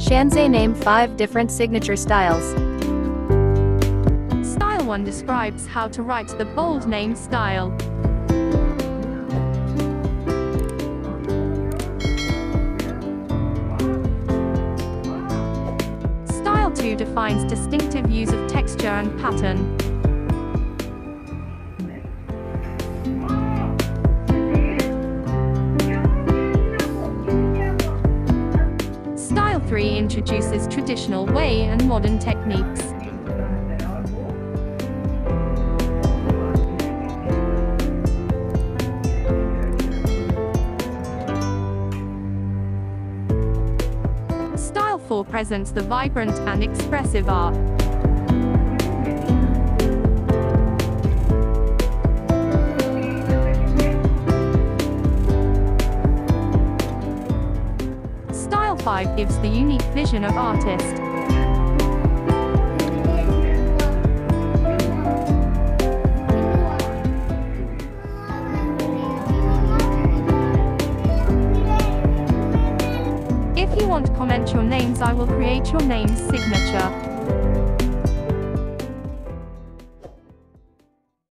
Shanzay, name 5 different signature styles. Style 1 describes how to write the bold name style. Style 2 defines distinctive use of texture and pattern. Style 3 introduces traditional way and modern techniques. Style 4 presents the vibrant and expressive art. Style 5 gives the unique vision of artist. If you want to comment your names, I will create your name's signature.